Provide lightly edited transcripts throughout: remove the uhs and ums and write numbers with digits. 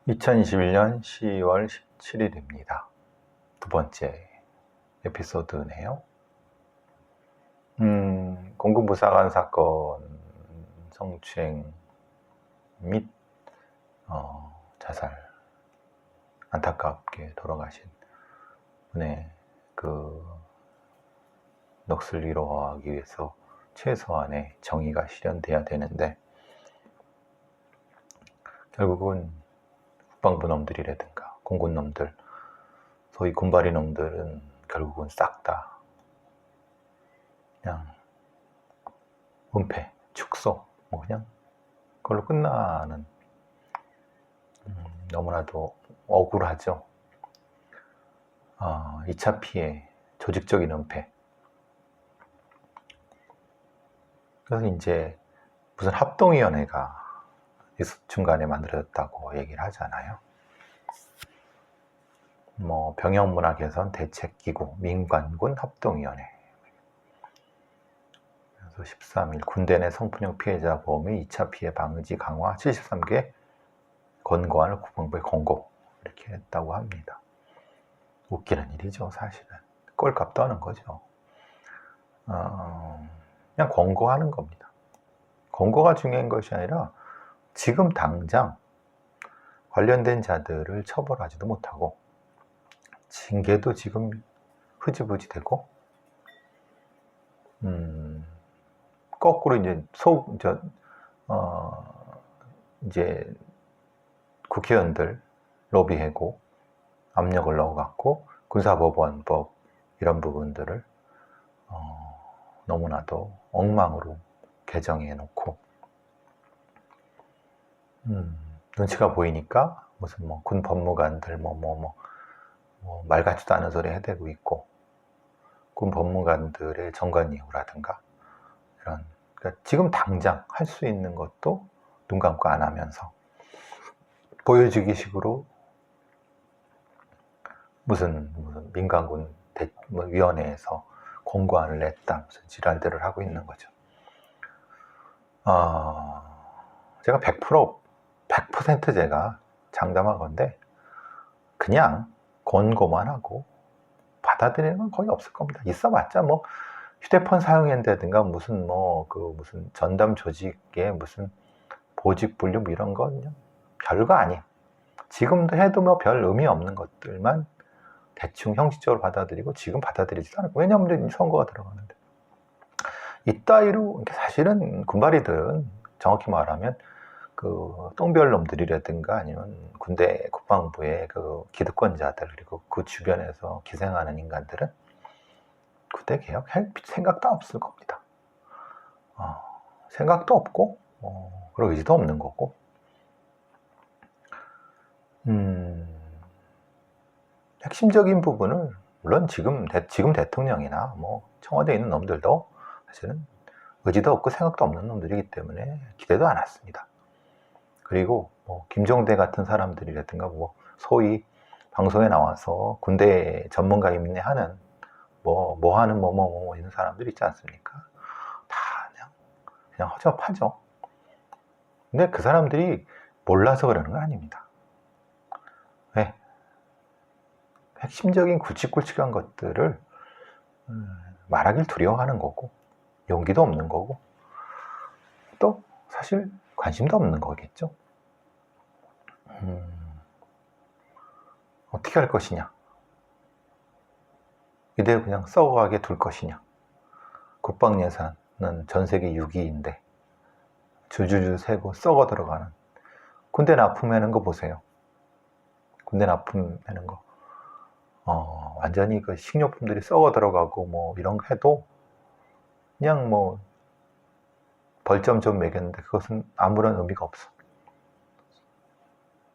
2021년 10월 17일입니다. 두 번째 에피소드네요. 공군부사관 사건 성추행 및 자살, 안타깝게 돌아가신 분의 그 넋을 위로하기 위해서 최소한의 정의가 실현돼야 되는데, 결국은 국방부 놈들이라든가 공군 놈들, 소위 군바리 놈들은 결국은 싹 다 그냥 은폐, 축소, 그냥 그걸로 끝나는, 너무나도 억울하죠. 2차 피해, 조직적인 은폐. 그래서 이제 무슨 합동위원회가 중간에 만들어졌다고 얘기를 하잖아요. 병영문화 개선 대책기구 민관군 합동위원회. 그래서 13일 군대 내 성폭력 피해자 보험의 2차 피해 방지 강화 73개 권고안을 국방부에 권고, 이렇게 했다고 합니다. 웃기는 일이죠, 사실은. 꼴값도 하는 거죠. 그냥 권고하는 겁니다. 권고가 중요한 것이 아니라 지금 당장 관련된 자들을 처벌하지도 못하고 징계도 지금 흐지부지 되고, 거꾸로 이제 국회의원들 로비하고 압력을 넣어갖고 군사법원법 이런 부분들을 너무나도 엉망으로 개정해 놓고, 눈치가 보이니까 무슨 군 법무관들 말 같지도 않은 소리 해대고 있고, 군 법무관들의 정관이후라든가 이런, 그러니까 지금 당장 할 수 있는 것도 눈 감고 안 하면서 보여주기식으로 무슨 민간군 위원회에서 권고안을 냈다, 무슨 지랄들을 하고 있는 거죠. 제가 100% 제가 장담한 건데, 그냥 권고만 하고 받아들이는 건 거의 없을 겁니다. 있어봤자 휴대폰 사용한다든가 무슨 전담 조직의 무슨 보직 분류 이런 건 그냥 별거 아니에요. 지금도 해도 별 의미 없는 것들만 대충 형식적으로 받아들이고, 지금 받아들이지도 않고, 왜냐하면 선거가 들어가는데. 이따위로 사실은 군바리들은 정확히 말하면 그 똥별 놈들이라든가 아니면 군대 국방부의 그 기득권자들, 그리고 그 주변에서 기생하는 인간들은 군대 개혁할 생각도 없을 겁니다. 생각도 없고 그런 의지도 없는 거고, 핵심적인 부분을 물론 지금 대통령이나 청와대에 있는 놈들도 사실은 의지도 없고 생각도 없는 놈들이기 때문에 기대도 않았습니다. 그리고 김종대 같은 사람들이라든가 소위 방송에 나와서 군대 전문가 임내하는 이런 사람들 있지 않습니까? 다 그냥 허접하죠. 근데 그 사람들이 몰라서 그러는 건 아닙니다. 왜? 핵심적인 굵직굵직한 것들을 말하길 두려워하는 거고, 용기도 없는 거고, 또 사실 관심도 없는 거겠죠. 어떻게 할 것이냐, 이대로 그냥 썩어가게 둘 것이냐. 국방 예산은 전 세계 6위인데 줄줄줄 세고 썩어 들어가는, 군대 납품하는 거 보세요. 군대 납품하는 거 완전히 그 식료품들이 썩어 들어가고 이런 거 해도 그냥 벌점 좀 매겼는데 그것은 아무런 의미가 없어.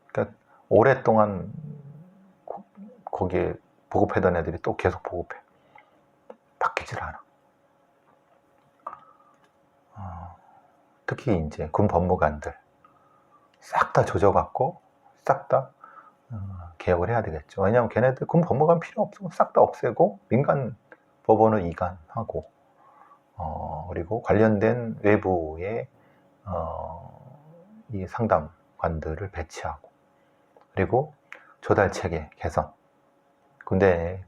그러니까 오랫동안 거기에 보급하던 애들이 또 계속 보급해. 바뀌질 않아. 특히 이제 군 법무관들 싹 다 조져갖고 싹 다 개혁을 해야 되겠죠. 왜냐하면 걔네들 군 법무관 필요 없어. 싹 다 없애고 민간 법원을 이관하고, 그리고 관련된 외부의 이 상담관들을 배치하고, 그리고 조달 체계 개선, 군대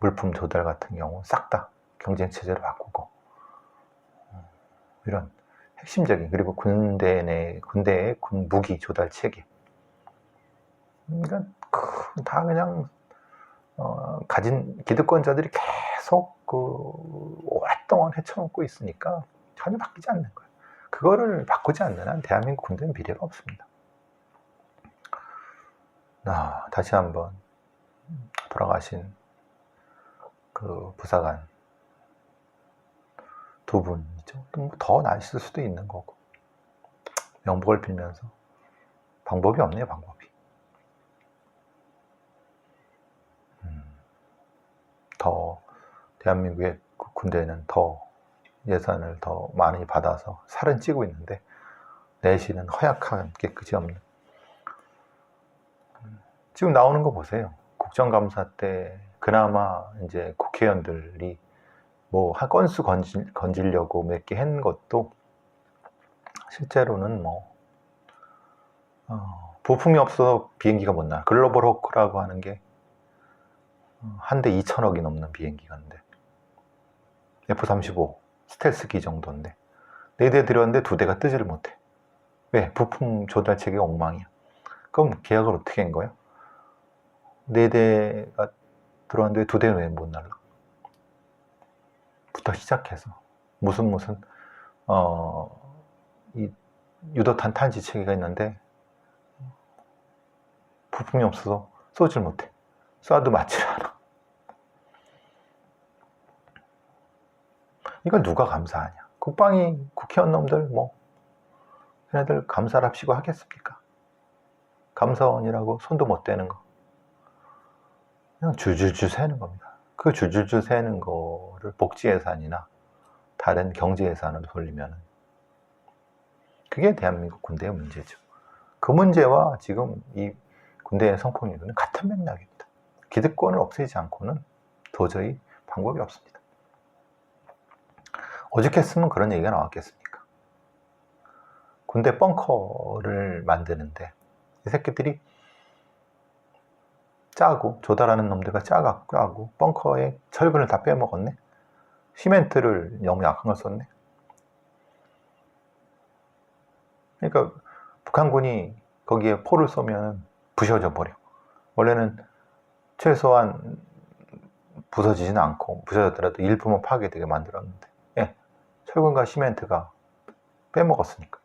물품 조달 같은 경우 싹 다 경쟁 체제로 바꾸고, 이런 핵심적인, 그리고 군대의 군 무기 조달 체계, 그러니까 다 그냥 가진 기득권자들이 계속 오랫동안 헤쳐놓고 있으니까 전혀 바뀌지 않는 거예요. 그거를 바꾸지 않는 한 대한민국 군대는 미래가 없습니다. 다시 한번 돌아가신 그 부사관 두 분이죠. 더 나으실 수도 있는 거고, 명복을 빌면서 방법이 없네요, 방법이. 더 대한민국의 군대는 더 예산을 더 많이 받아서 살은 찌고 있는데 내실은 허약한 게 그지없는. 지금 나오는 거 보세요. 국정감사 때 그나마 이제 국회의원들이 뭐 한 건수 건지려고 몇 개 한 것도 실제로는 부품이 없어서 비행기가 못 나요. 글로벌 호크라고 하는 게 한 대 2천억이 넘는 비행기가인데, F-35 스텔스기 정도인데 4대 들였는데 2대가 뜨지를 못해. 왜? 부품 조달 체계가 엉망이야. 그럼 계약을 어떻게 한 거야? 4대가 들어왔는데 2대는 왜 못 날라? 부터 시작해서 무슨 이 유도탄 탄지 체계가 있는데 부품이 없어서 쏘질 못해. 쏴도 맞질 않아. 이걸 누가 감사하냐? 국방위 국회의원 놈들 걔네들 감사를 합시고 하겠습니까? 감사원이라고 손도 못 대는 거, 그냥 줄줄줄 새는 겁니다. 그 줄줄줄 새는 거를 복지 예산이나 다른 경제 예산으로 돌리면 그게 대한민국 군대의 문제죠. 그 문제와 지금 이 군대의 성폭력은 같은 맥락입니다. 기득권을 없애지 않고는 도저히 방법이 없습니다. 오죽했으면 그런 얘기가 나왔겠습니까? 군대 벙커를 만드는데 이 새끼들이 짜고, 조달하는 놈들과 짜고 벙커에 철근을 다 빼먹었네. 시멘트를 너무 약한 걸 썼네. 그러니까 북한군이 거기에 포를 쏘면 부셔져 버려. 원래는 최소한 부서지지는 않고, 부서졌더라도 일부만 파괴되게 만들었는데, 철근과 시멘트가 빼먹었으니까.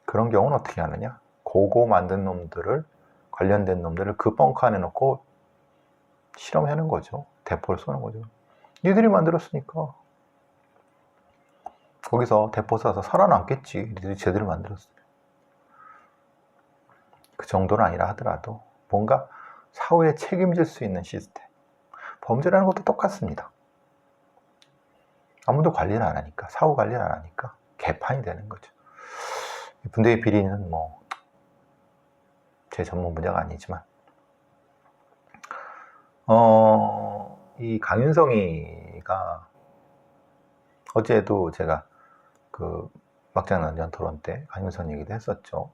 그런 경우는 어떻게 하느냐? 고고 만든 놈들을, 관련된 놈들을 그 벙커 안에 넣고 실험하는 거죠. 대포를 쏘는 거죠. 니들이 만들었으니까 거기서 대포 쏴서 살아남겠지. 니들이 제대로 만들었으면. 그 정도는 아니라 하더라도 뭔가 사후에 책임질 수 있는 시스템. 범죄라는 것도 똑같습니다. 아무도 관리를 안 하니까, 사후 관리를 안 하니까 개판이 되는 거죠. 군대의 비리는 제 전문 분야가 아니지만, 이 강윤성이가 어제도 제가 그 막장난전 토론 때 강윤성 얘기도 했었죠.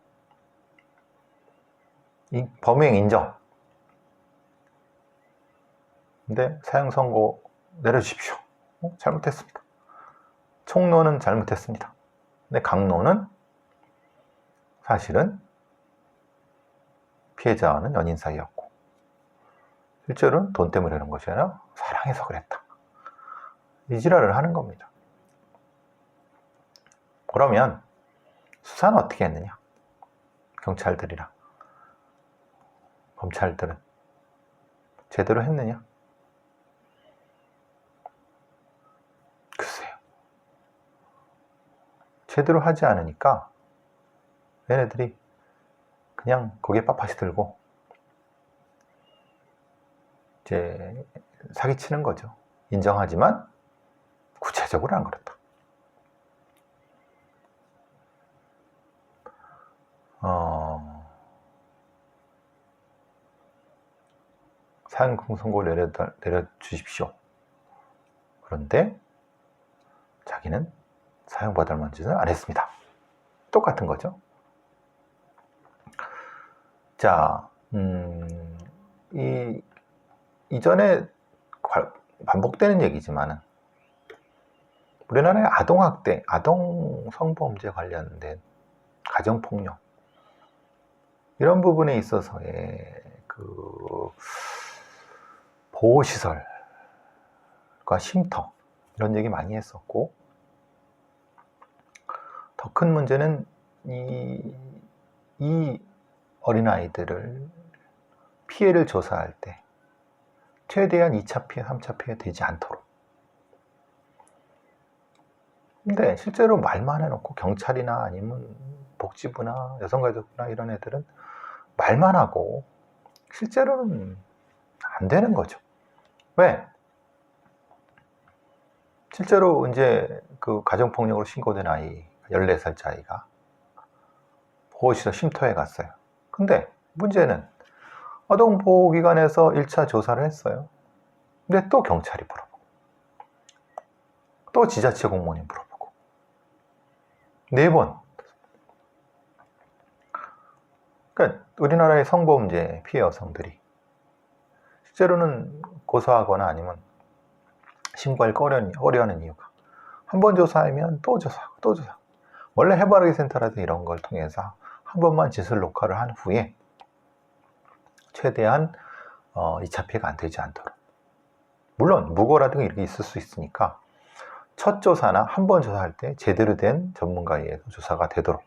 이 범행 인정. 근데 사형 선고 내려주십시오. 잘못했습니다. 총로는 잘못했습니다. 근데 강로는 사실은 피해자와는 연인 사이였고, 실제로는 돈 때문에 그런 것이 아니라 사랑해서 그랬다. 이 지랄을 하는 겁니다. 그러면 수사는 어떻게 했느냐? 경찰들이랑 검찰들은 제대로 했느냐? 글쎄요. 제대로 하지 않으니까 얘네들이 그냥 거기에 빳빳이 들고 이제 사기치는 거죠. 인정하지만 구체적으로 안 그렇다. 사형 선고를 내려주십시오. 그런데 자기는 사형받을 만한 짓은 안 했습니다. 똑같은 거죠. 자, 이전에 반복되는 얘기지만은 우리나라의 아동학대, 아동성범죄 관련된 가정폭력 이런 부분에 있어서의 그 보호시설과 쉼터 이런 얘기 많이 했었고, 더 큰 문제는 이 어린아이들을 피해를 조사할 때 최대한 2차 피해, 3차 피해 되지 않도록. 근데 실제로 말만 해놓고 경찰이나 아니면 복지부나 여성가족부나 이런 애들은 말만 하고 실제로는 안 되는 거죠. 왜? 실제로 이제 그 가정폭력으로 신고된 아이, 14살짜리 아이가 보호시설 쉼터에 갔어요. 근데 문제는 아동보호기관에서 1차 조사를 했어요. 근데 또 경찰이 물어보고, 또 지자체 공무원이 물어보고, 4번. 그러니까 우리나라의 성범죄 피해 여성들이 실제로는 고소하거나 아니면 신고할 꺼려하는 이유가, 한 번 조사하면 또 조사하고 또 조사하고, 원래 해바라기 센터라든 이런 걸 통해서 한 번만 진술 녹화를 한 후에 최대한 2차 피해가 안 되지 않도록, 물론 무고라든가 이렇게 있을 수 있으니까 첫 조사나 한 번 조사할 때 제대로 된 전문가에 의해서 조사가 되도록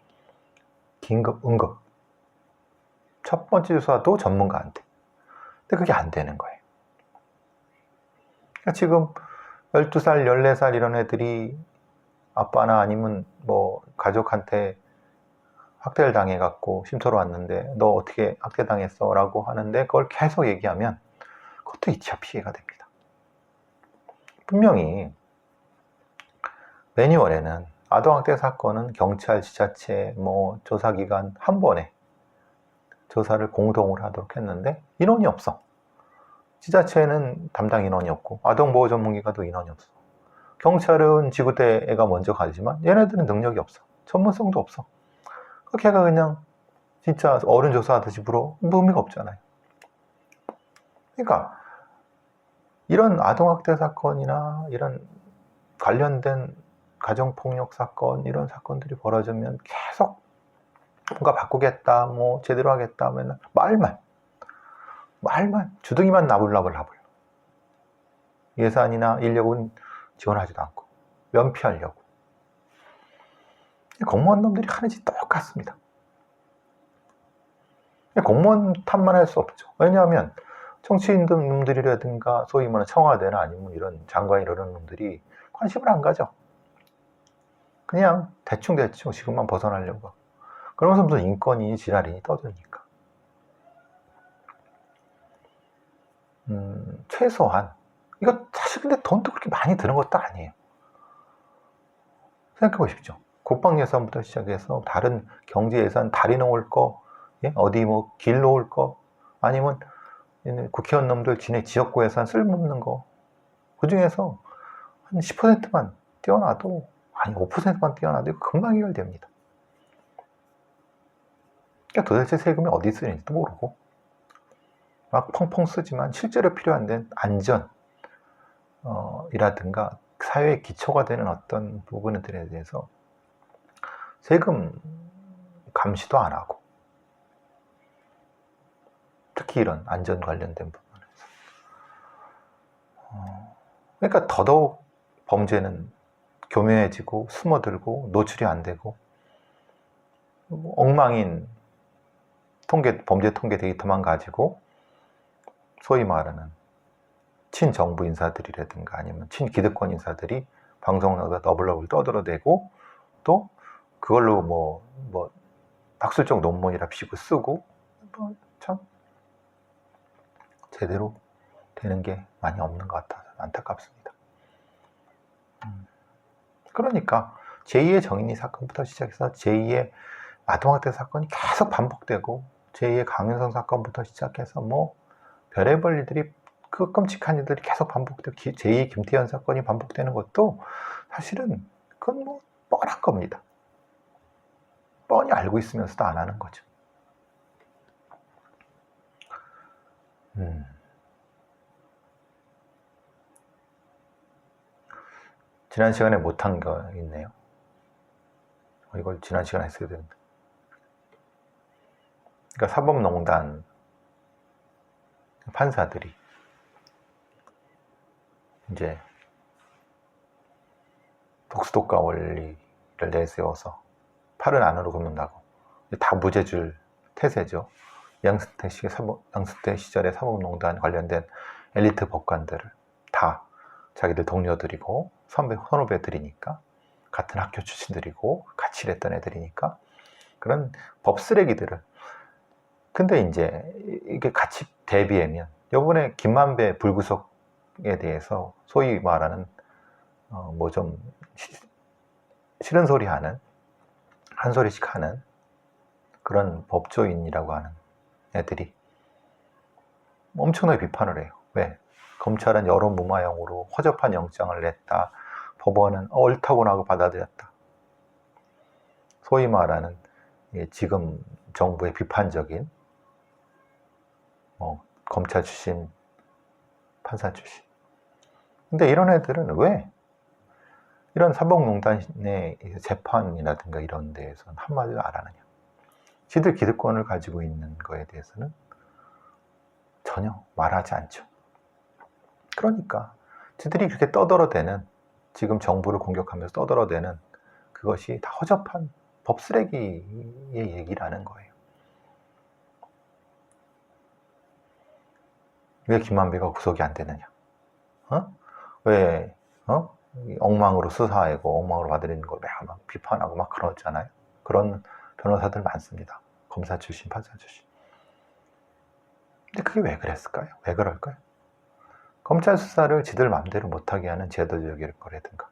긴급, 응급, 첫 번째 조사도 전문가한테. 근데 그게 안 되는 거예요. 그러니까 지금 12살, 14살 이런 애들이 아빠나 아니면 뭐 가족한테 학대를 당해갖고 쉼터로 왔는데 너 어떻게 학대당했어? 라고 하는데 그걸 계속 얘기하면 그것도 2차 피해가 됩니다. 분명히 매뉴얼에는 아동학대 사건은 경찰, 지자체, 뭐 조사기관 한 번에 조사를 공동으로 하도록 했는데 인원이 없어. 지자체는 담당 인원이 없고 아동보호 전문기관도 인원이 없어. 경찰은 지구대 애가 먼저 가지만 얘네들은 능력이 없어. 전문성도 없어. 걔가 그냥 진짜 어른 조사하듯이 물어, 의미가 없잖아요. 그러니까 이런 아동학대 사건이나 이런 관련된 가정폭력 사건, 이런 사건들이 벌어지면 계속 뭔가 바꾸겠다, 뭐 제대로 하겠다 하면 말만 주둥이만 나불나불 예산이나 인력은 지원하지도 않고 면피하려고. 공무원 놈들이 하는 짓 똑같습니다. 공무원 탓만 할 수 없죠. 왜냐하면 정치인 놈들이라든가 소위 말하는 청와대나 아니면 이런 장관 이런 놈들이 관심을 안 가져. 그냥 대충 지금만 벗어나려고. 그러면서 무슨 인권이니 지랄이니 떠드니까. 최소한 이거 사실 근데 돈도 그렇게 많이 드는 것도 아니에요. 생각해 보십시오. 국방 예산부터 시작해서 다른 경제 예산 다리 놓을 거, 예? 어디 뭐 길 놓을 거, 아니면 국회의원 놈들 지네 지역구 예산 쓸모없는 거, 그 중에서 한 10%만 떼어놔도, 아니 5%만 떼어놔도 이거 금방 해결됩니다. 그러니까 도대체 세금이 어디 쓰는지도 모르고 막 펑펑 쓰지만 실제로 필요한 데는 안전 이라든가 사회의 기초가 되는 어떤 부분들에 대해서 세금 감시도 안 하고, 특히 이런 안전 관련된 부분에서 그러니까 더더욱 범죄는 교묘해지고 숨어들고 노출이 안 되고 엉망인 범죄 통계 데이터만 가지고 소위 말하는 친정부 인사들이라든가 아니면 친기득권 인사들이 방송나가 너블너블 떠들어대고, 또 그걸로 뭐 학술적 논문이랍시고 쓰고, 참 제대로 되는 게 많이 없는 것 같아서 안타깝습니다. 그러니까 제2의 정인이 사건부터 시작해서 제2의 아동학대 사건이 계속 반복되고, 제2의 강윤성 사건부터 시작해서 뭐 별의별 일들이, 그 끔찍한 일들이 계속 반복되고, 제2의 김태현 사건이 반복되는 것도 사실은 그건 뭐 뻔한 겁니다. 뻔히 알고 있으면서도 안 하는 거죠. 지난 시간에 못한 거 있네요. 이걸 지난 시간에 했어야 되는데. 그러니까 사법농단 판사들이 이제 독수독과 원리를 내세워서 팔은 안으로 굽는다고 다 무죄줄 태세죠. 양승태 시절에 사법농단 관련된 엘리트 법관들을 다 자기들 동료들이고 선후배들이니까 같은 학교 출신들이고 같이 일했던 애들이니까 그런 법쓰레기들을 근데 이제 이게 같이 대비하면 요번에 김만배 불구속에 대해서 소위 말하는 뭐 좀 싫은 소리 하는 한 소리씩 하는 그런 법조인이라고 하는 애들이 엄청나게 비판을 해요. 왜? 검찰은 여론 무마용으로 허접한 영장을 냈다. 법원은 옳다고나고 받아들였다. 소위 말하는 지금 정부의 비판적인 검찰 출신, 판사 출신. 근데 이런 애들은 왜 이런 사법농단의 재판이라든가 이런 데에서는 한마디도 안 하느냐. 지들 기득권을 가지고 있는 거에 대해서는 전혀 말하지 않죠. 그러니까 지들이 그렇게 떠들어대는 지금 정부를 공격하면서 떠들어대는 그것이 다 허접한 법쓰레기의 얘기라는 거예요. 왜 김만배가 구속이 안 되느냐? 왜 엉망으로 수사하고 엉망으로 받아들이는 걸 막 비판하고 막 그러잖아요. 그런 변호사들 많습니다. 검사 출신, 판사 출신. 근데 그게 왜 그랬을까요? 왜 그럴까요? 검찰 수사를 지들 마음대로 못하게 하는 제도적일 거라든가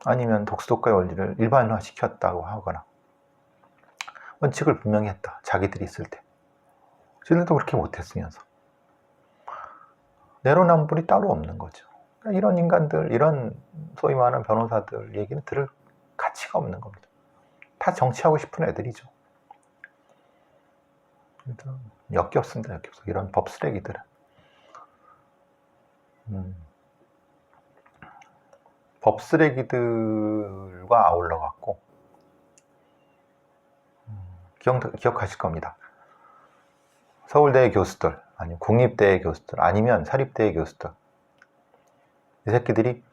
아니면 독수독과의 원리를 일반화 시켰다고 하거나 원칙을 분명히 했다. 자기들이 있을 때. 지들도 그렇게 못했으면서 내로남불이 따로 없는 거죠. 그러니까 이런 인간들, 이런 소위 말하는 변호사들 얘기는 들을 가치가 없는 겁니다. 다 정치하고 싶은 애들이죠. 역겹습니다. 역겹어. 이런 법쓰레기들은. 법쓰레기들과 아울러 갖고 기억하실 겁니다. 서울대 교수들, 아니면 국립대 교수들, 아니면 사립대 교수들. 이 새끼들이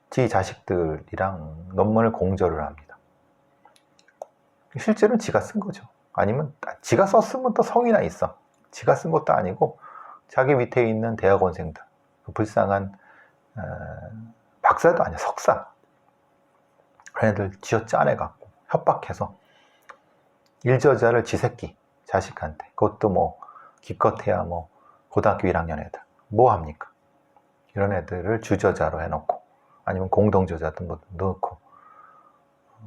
지 자식들이랑 논문을 공저를 합니다. 실제로는 지가 쓴 거죠. 아니면 지가 썼으면 또 성이나 있어. 지가 쓴 것도 아니고 자기 밑에 있는 대학원생들, 그 불쌍한 박사도 아니야, 석사. 그런 애들 쥐어짜내갖고 협박해서 일저자를 지 새끼 자식한테, 그것도 뭐 기껏해야 뭐 고등학교 1학년 애들 뭐 합니까? 이런 애들을 주저자로 해놓고 아니면 공동저자도 뭐 넣고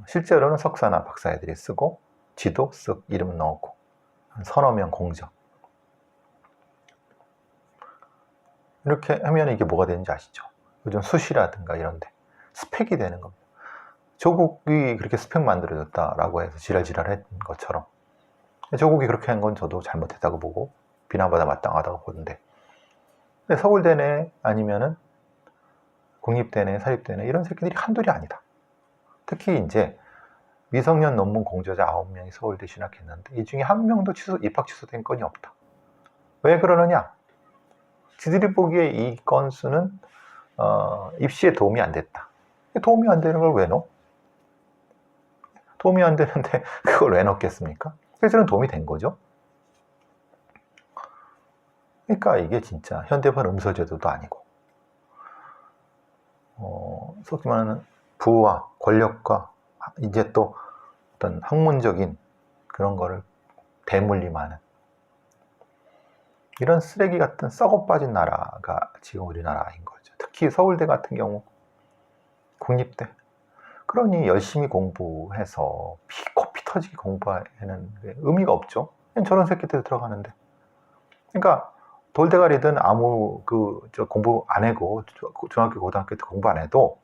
실제로는 석사나 박사 애들이 쓰고 지도 쓱 이름 넣고 한 서너 명 공저. 이렇게 하면 이게 뭐가 되는지 아시죠? 요즘 수시라든가 이런데 스펙이 되는 겁니다. 조국이 그렇게 스펙 만들어졌다라고 해서 지랄지랄 했던 것처럼 조국이 그렇게 한 건 저도 잘못했다고 보고 비난받아 마땅하다고 보는데 근데 서울대네 아니면은 국립대네 사립대네 이런 새끼들이 한둘이 아니다. 특히 이제 미성년 논문 공저자 9명이 서울대 진학했는데 이 중에 한 명도 입학 취소된 건이 없다. 왜 그러느냐? 지들이 보기에 이 건수는 입시에 도움이 안 됐다. 도움이 안 되는 걸 왜 넣어? 도움이 안 되는데 그걸 왜 넣겠습니까? 실제로는 도움이 된 거죠. 그러니까 이게 진짜 현대판 음서제도도 아니고 속히 말하는 부와 권력과 이제 또 어떤 학문적인 그런 거를 대물림하는 이런 쓰레기 같은 썩어 빠진 나라가 지금 우리나라인 거죠. 특히 서울대 같은 경우 국립대 그러니 열심히 공부해서 코피 터지게 공부하는 의미가 없죠. 저런 새끼들 들어가는데 그러니까 돌대가리든 아무 공부 안 하고 중학교 고등학교 때 공부 안 해도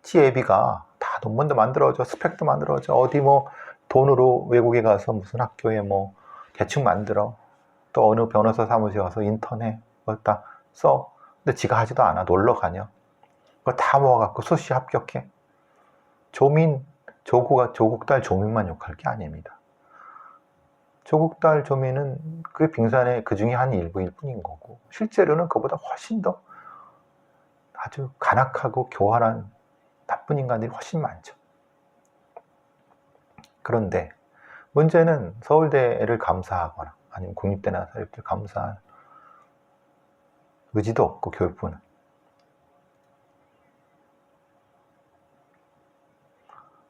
지 애비가 다 논문도 만들어줘 스펙도 만들어줘 어디 뭐 돈으로 외국에 가서 무슨 학교에 뭐 대충 만들어 또 어느 변호사 사무실에 가서 인턴해. 그거 써. 근데 지가 하지도 않아. 놀러 가냐. 그거 다 모아갖고 수시 합격해. 조국 딸 조민만 욕할 게 아닙니다. 조국 딸 조민은 그 빙산의 그 중에 한 일부일 뿐인 거고, 실제로는 그보다 훨씬 더 아주 간악하고 교활한 나쁜 인간들이 훨씬 많죠. 그런데 문제는 서울대를 감사하거나 아니면 국립대나 사립대를 감사할 의지도 없고, 교육부는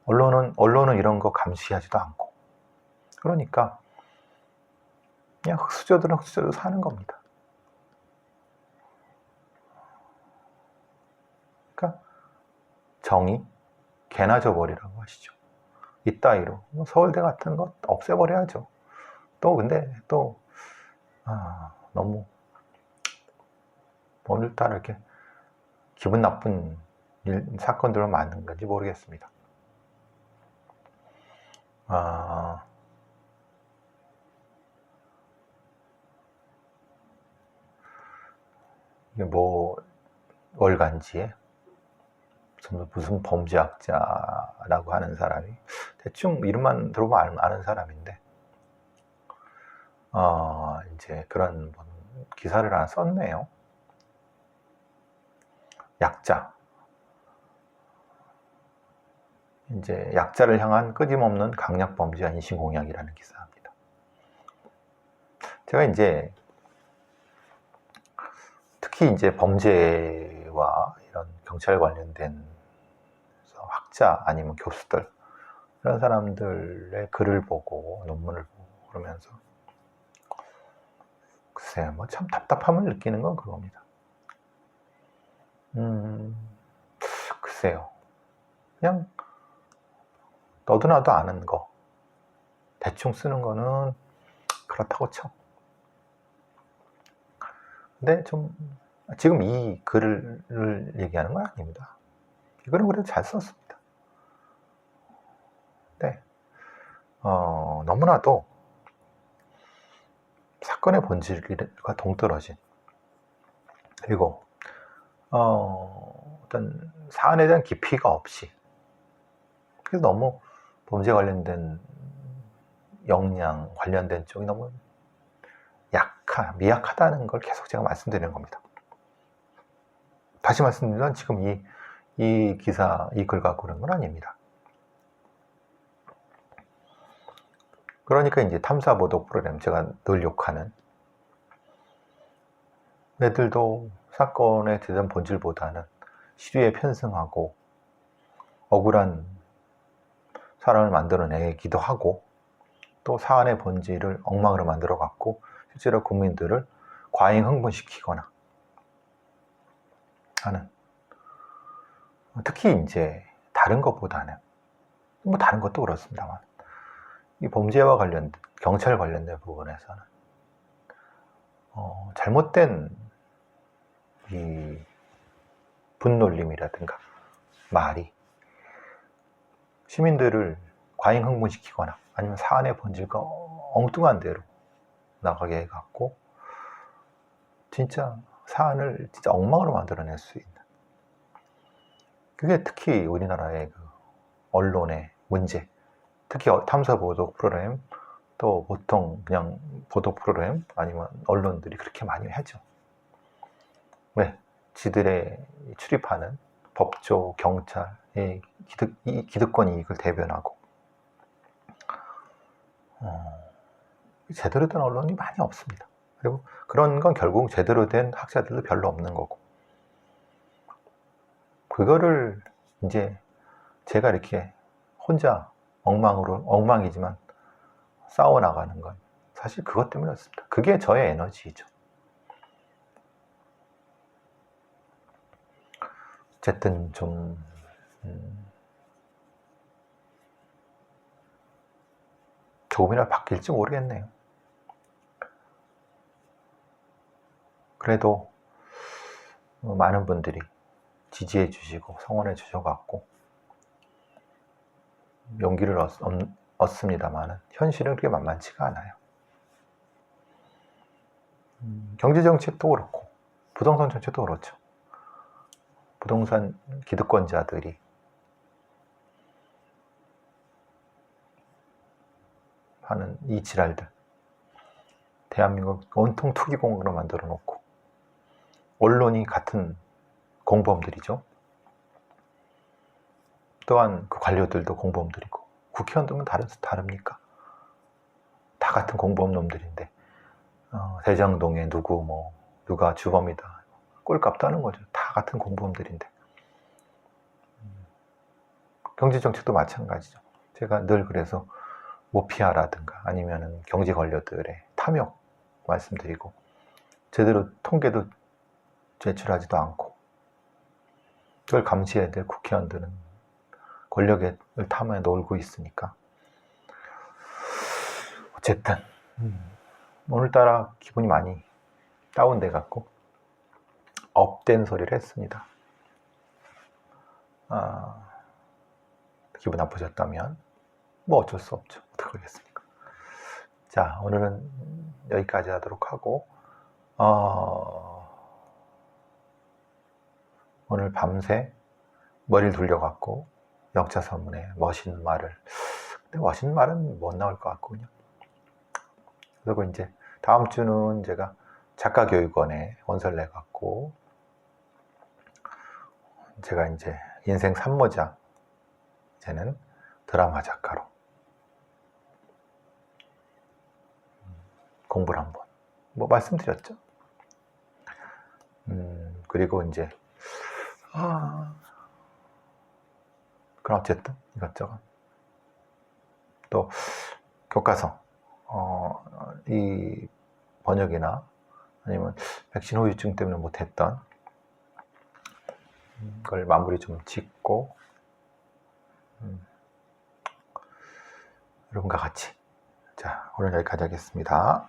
언론은 이런 거 감시하지도 않고, 그러니까 그냥 흑수저들은 흑수저로 사는 겁니다. 그러니까 정의 개나 줘버리라고 하시죠. 이따위로 서울대 같은 거 없애버려야죠. 또 근데 또 너무 오늘따라 이렇게 기분 나쁜 사건들만 많은 건지 모르겠습니다. 이게 뭐 월간지에 무슨 범죄학자라고 하는 사람이, 대충 이름만 들어보면 아는 사람인데, 이제 그런 기사를 하나 썼네요. 이제 약자를 향한 끊임없는 강력 범죄와 인신공격이라는 기사입니다. 제가 이제 특히 이제 범죄와 이런 경찰 관련된 학자 아니면 교수들, 이런 사람들의 글을 보고 논문을 보고 그러면서 글쎄 뭐 참 답답함을 느끼는 건 그겁니다. 글쎄요, 그냥 너도 나도 아는 거 대충 쓰는 거는 그렇다고 쳐. 근데 좀 지금 이 글을 얘기하는 건 아닙니다. 이거는 그래도 잘 썼습니다. 네. 너무나도 사건의 본질과 동떨어진, 그리고 어떤 사안에 대한 깊이가 없이, 그래서 너무 범죄 관련된 역량 관련된 쪽이 너무 미약하다는 걸 계속 제가 말씀드리는 겁니다. 다시 말씀드리면 지금 이 기사, 이 글 갖고 그런 건 아닙니다. 그러니까 이제 탐사보도 프로그램, 제가 늘 욕하는, 애들도 사건에 대한 본질보다는 시류에 편승하고 억울한 사람을 만들어내기도 하고, 또 사안의 본질을 엉망으로 만들어 갖고 실제로 국민들을 과잉 흥분시키거나 하는, 특히 이제 다른 것보다는, 뭐 다른 것도 그렇습니다만, 이 범죄와 관련된, 경찰 관련된 부분에서는 잘못된 이 분놀림이라든가 말이 시민들을 과잉 흥분시키거나 아니면 사안의 본질과 엉뚱한 대로 나가게 해갖고 진짜 사안을 진짜 엉망으로 만들어낼 수 있는, 그게 특히 우리나라의 그 언론의 문제, 특히 탐사 보도 프로그램, 또 보통 그냥 보도 프로그램 아니면 언론들이 그렇게 많이 하죠. 왜? 지들의 출입하는 법조, 경찰의 기득권 이익을 대변하고, 제대로 된 언론이 많이 없습니다. 그리고 그런 건 결국 제대로 된 학자들도 별로 없는 거고, 그거를 이제 제가 이렇게 혼자 엉망이지만 싸워나가는 건 사실 그것 때문이었습니다. 그게 저의 에너지이죠. 어쨌든 좀 조금이라도 바뀔지 모르겠네요. 그래도 많은 분들이 지지해 주시고 성원해 주셔갖고 용기를 얻습니다만 현실은 그렇게 만만치가 않아요. 경제정책도 그렇고 부동산 정책도 그렇죠. 부동산 기득권자들이 하는 이 지랄들, 대한민국 온통 투기공으로 만들어 놓고, 언론이 같은 공범들이죠. 또한 그 관료들도 공범들이고, 국회의원들은 다릅니까? 다 같은 공범놈들인데, 대장동에 누가 주범이다, 꼴값도 하는 거죠. 다 같은 공범들인데. 경제정책도 마찬가지죠. 제가 늘 그래서 모피아라든가 아니면은 경제 관료들의 탐욕 말씀드리고, 제대로 통계도 제출하지도 않고, 그걸 감시해야 될 국회의원들은 권력을 탐해 놀고 있으니까. 어쨌든 오늘따라 기분이 많이 다운돼 갖고 업된 소리를 했습니다. 기분 나쁘셨다면 뭐 어쩔 수 없죠. 어떡하겠습니까? 자, 오늘은 여기까지 하도록 하고, 오늘 밤새 머리를 돌려갖고 역차선문에 멋있는 말을, 근데 멋있는 말은 못 나올 것 같군요. 그리고 이제 다음 주는 제가 작가교육원에 원서를 내갖고, 제가 이제 인생 3모작, 이제는 드라마 작가로 공부를 한번 말씀드렸죠. 그리고 이제 그럼 어쨌든 이것저것 또 교과서 이 번역이나 아니면 백신 후유증 때문에 못했던 걸 마무리 좀 짓고, 여러분과 같이, 자, 오늘 여기까지 하겠습니다.